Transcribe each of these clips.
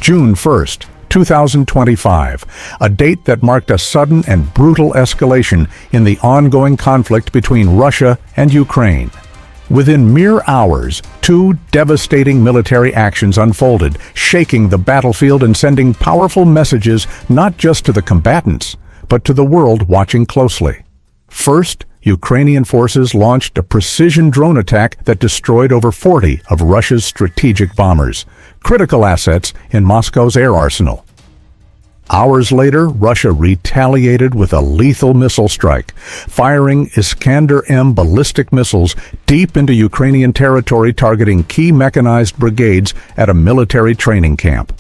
June 1st, 2025, a date that marked a sudden and brutal escalation in the ongoing conflict between Russia and Ukraine. Within mere hours, two devastating military actions unfolded, shaking the battlefield and sending powerful messages not just to the combatants, but to the world watching closely. First, Ukrainian forces launched a precision drone attack that destroyed over 40 of Russia's strategic bombers, critical assets in Moscow's air arsenal. Hours later, Russia retaliated with a lethal missile strike, firing Iskander-M ballistic missiles deep into Ukrainian territory, targeting key mechanized brigades at a military training camp.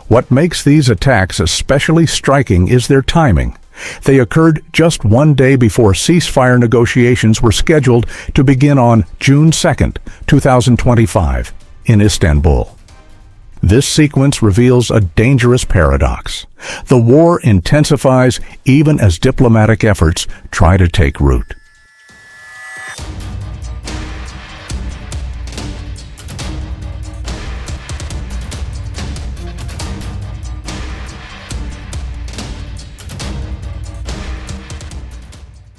What makes these attacks especially striking is their timing. They occurred just one day before ceasefire negotiations were scheduled to begin on June 2nd, 2025, in Istanbul. This sequence reveals a dangerous paradox. The war intensifies even as diplomatic efforts try to take root.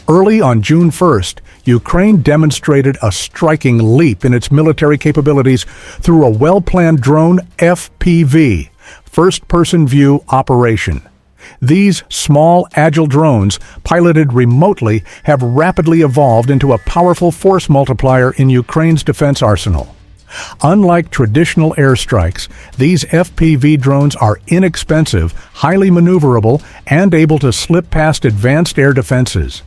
Early on June 1st, Ukraine demonstrated a striking leap in its military capabilities through a well-planned drone FPV, first-person view operation. These small, agile drones, piloted remotely, have rapidly evolved into a powerful force multiplier in Ukraine's defense arsenal. Unlike traditional airstrikes, these FPV drones are inexpensive, highly maneuverable, and able to slip past advanced air defenses.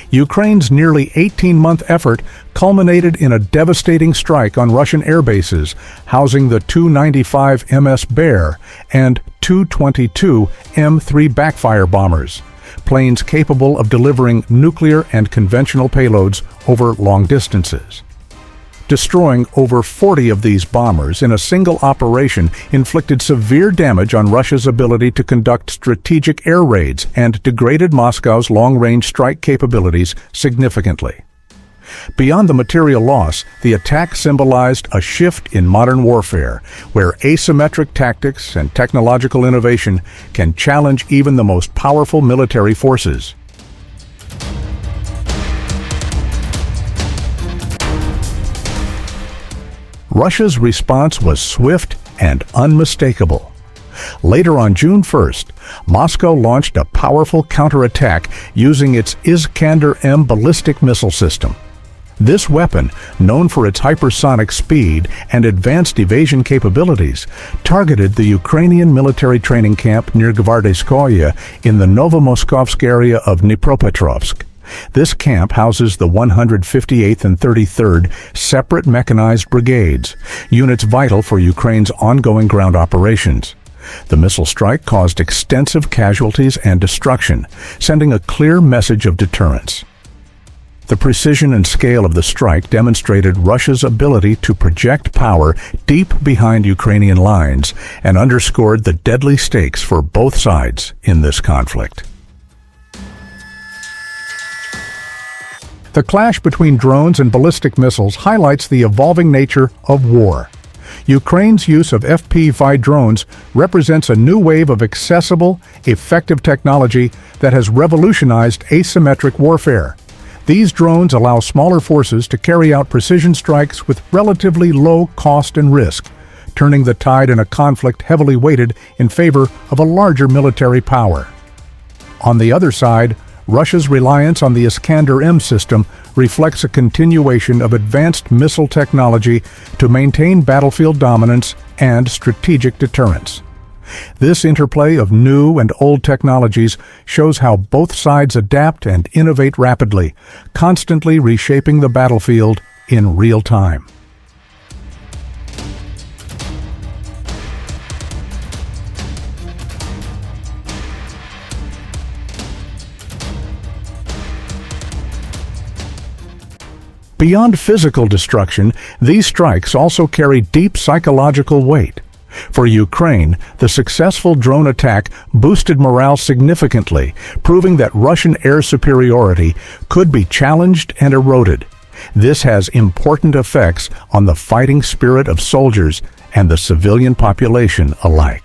Ukraine's nearly 18-month effort culminated in a devastating strike on Russian air bases, housing the Tu-95 MS Bear and Tu-22 M3 backfire bombers, planes capable of delivering nuclear and conventional payloads over long distances. Destroying over 40 of these bombers in a single operation inflicted severe damage on Russia's ability to conduct strategic air raids and degraded Moscow's long-range strike capabilities significantly. Beyond the material loss, the attack symbolized a shift in modern warfare, where asymmetric tactics and technological innovation can challenge even the most powerful military forces. Russia's response was swift and unmistakable. Later on June 1st, Moscow launched a powerful counterattack using its Iskander-M ballistic missile system. This weapon, known for its hypersonic speed and advanced evasion capabilities, targeted the Ukrainian military training camp near Gvardeyskoye in the Novomoskovsk area of Dnipropetrovsk. This camp houses the 158th and 33rd separate mechanized brigades, units vital for Ukraine's ongoing ground operations. The missile strike caused extensive casualties and destruction, sending a clear message of deterrence. The precision and scale of the strike demonstrated Russia's ability to project power deep behind Ukrainian lines and underscored the deadly stakes for both sides in this conflict. The clash between drones and ballistic missiles highlights the evolving nature of war. Ukraine's use of FPV drones represents a new wave of accessible, effective technology that has revolutionized asymmetric warfare. These drones allow smaller forces to carry out precision strikes with relatively low cost and risk, turning the tide in a conflict heavily weighted in favor of a larger military power. On the other side, Russia's reliance on the Iskander-M system reflects a continuation of advanced missile technology to maintain battlefield dominance and strategic deterrence. This interplay of new and old technologies shows how both sides adapt and innovate rapidly, constantly reshaping the battlefield in real time. Beyond physical destruction, these strikes also carry deep psychological weight. For Ukraine, the successful drone attack boosted morale significantly, proving that Russian air superiority could be challenged and eroded. This has important effects on the fighting spirit of soldiers and the civilian population alike.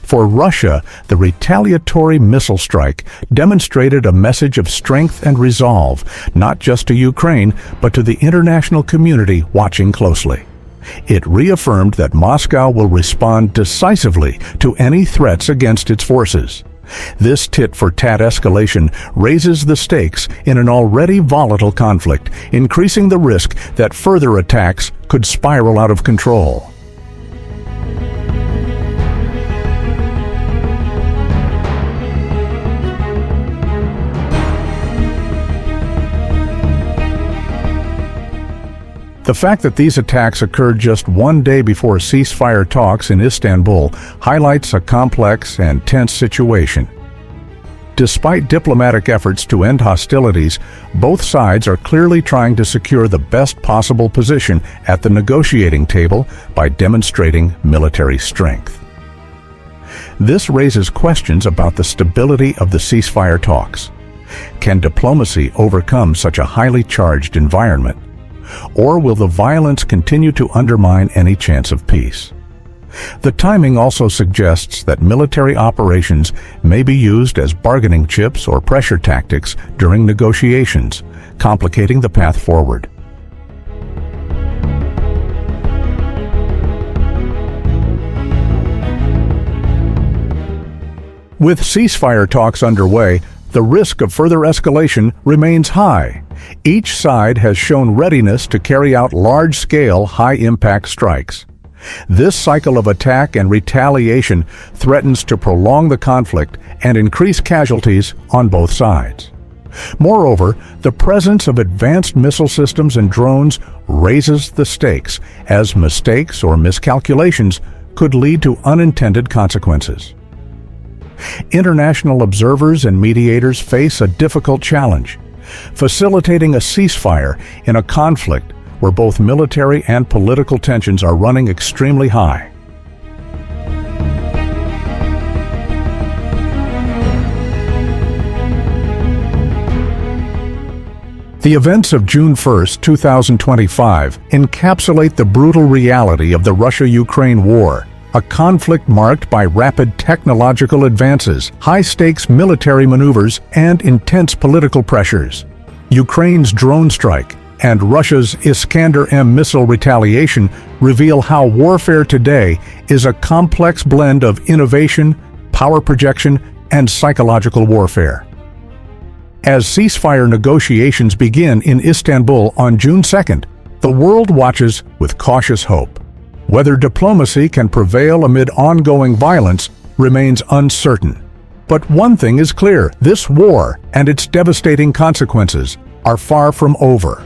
For Russia, the retaliatory missile strike demonstrated a message of strength and resolve, not just to Ukraine, but to the international community watching closely. It reaffirmed that Moscow will respond decisively to any threats against its forces. This tit-for-tat escalation raises the stakes in an already volatile conflict, increasing the risk that further attacks could spiral out of control. The fact that these attacks occurred just one day before ceasefire talks in Istanbul highlights a complex and tense situation. Despite diplomatic efforts to end hostilities, both sides are clearly trying to secure the best possible position at the negotiating table by demonstrating military strength. This raises questions about the stability of the ceasefire talks. Can diplomacy overcome such a highly charged environment? Or will the violence continue to undermine any chance of peace? The timing also suggests that military operations may be used as bargaining chips or pressure tactics during negotiations, complicating the path forward. With ceasefire talks underway, the risk of further escalation remains high. Each side has shown readiness to carry out large-scale, high-impact strikes. This cycle of attack and retaliation threatens to prolong the conflict and increase casualties on both sides. Moreover, the presence of advanced missile systems and drones raises the stakes, as mistakes or miscalculations could lead to unintended consequences. International observers and mediators face a difficult challenge, facilitating a ceasefire in a conflict where both military and political tensions are running extremely high. The events of June 1, 2025 encapsulate the brutal reality of the Russia-Ukraine war, a conflict marked by rapid technological advances, high-stakes military maneuvers, and intense political pressures. Ukraine's drone strike and Russia's Iskander-M missile retaliation reveal how warfare today is a complex blend of innovation, power projection, and psychological warfare. As ceasefire negotiations begin in Istanbul on June 2nd, the world watches with cautious hope. Whether diplomacy can prevail amid ongoing violence remains uncertain. But one thing is clear: this war and its devastating consequences are far from over.